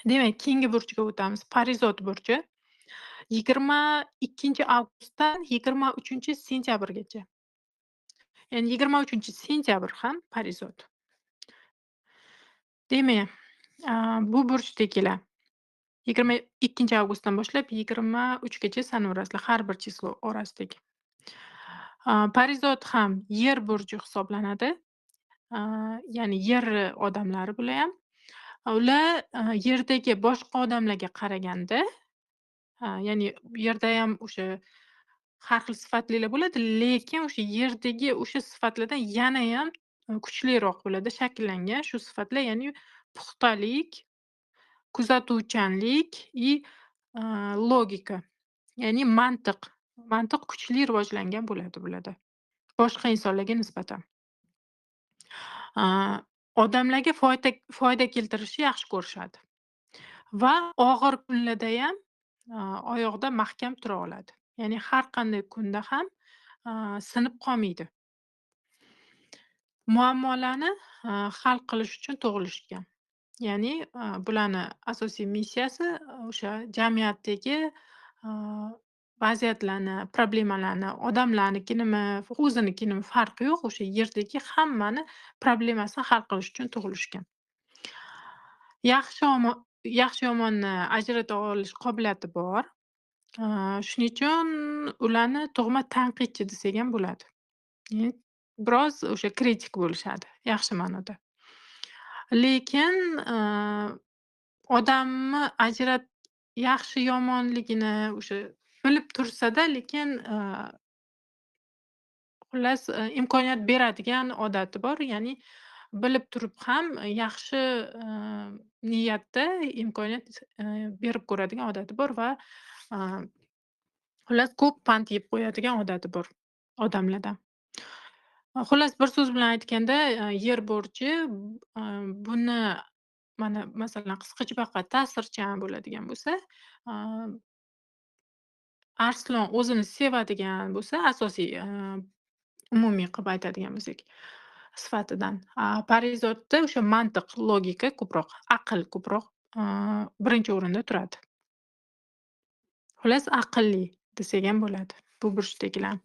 Demak, keyingi burchga o'tamiz. Parizod burchi 22-avgustdan 23-sentyabrgacha. Ya'ni 23-sentyabr ham Parizod. Demak, bu burchdagilar 22-avgustdan boshlab 23gacha sanaverasizlar har bir chislo orasidagi. Parizod ham Yer burji hisoblanadi. Ya'ni Yer odamlari bularham. Ular, Yerdagi boshqa odamlarga qaraganda, ya'ni Yerdayam o'sha har xil sifatlilar bo'ladi, lekin o'sha Yerdagi o'sha sifatlardan yanayam, kuchliroq bo'ladi shakllangan shu sifatlar, ya'ni puxtalik, kuzatuvchanlik и logika, ya'ni mantiq. Mantiq kuchli rivojlangan bo'ladi bularda, boshqa insonlarga nisbatan. Odamlarga foyda keltirishni yaxshi ko'rishadi va og'ir kunlardayam, oyoqda mahkam tura oladi. Ya'ni har qanday kunda ham, sinib qolmaydi. Muammolarni, hal qilish uchun tug'ilishgan. Ya'ni, bularni asosiy missiyasi, o'sha jamiyatdagi, vaziyatlarni, problemalarni, odamlarnikinimi, o'zinikinimi farqi yo'q, o'sha yerdagi hammani problemasini hal qilish uchun tug'ilishgan. Yaxshi omo yaxshi yomonni ajrata olish qobiliyati bor. Shuning uchun ularni tug'ma tanqidchi desak ham bo'ladi. Ya'ni biroz o'sha kritik bo'lishadi, yaxshi ma'noda. Lekin, odamni yaxshi yomonligini o'sha bilib tursa-da, lekin, xullas, imkoniyat beradigan odati bor. Ya'ni bilib turib ham yaxshi, niyatda imkoniyat, berib ko'radigan odati bor va, xullas ko'p pand yeb qo'yadigan odati bor odamlardan. Xullas bir so'z bilan aytganda, yer burchi, buni mana masalan qisqichbaqa ta'sirchan bo'ladigan bo'lsa, a, arslon o'zini sevadigan bo'lsa, asosiy, umumiy qilib aytadigan bo'lsak sifatidan, parizodda o'sha mantiq, logika ko'proq, aql ko'proq, a, birinchi o'rinda turadi. Xullas aqlli desak ham bo'ladi bu burchdagilar.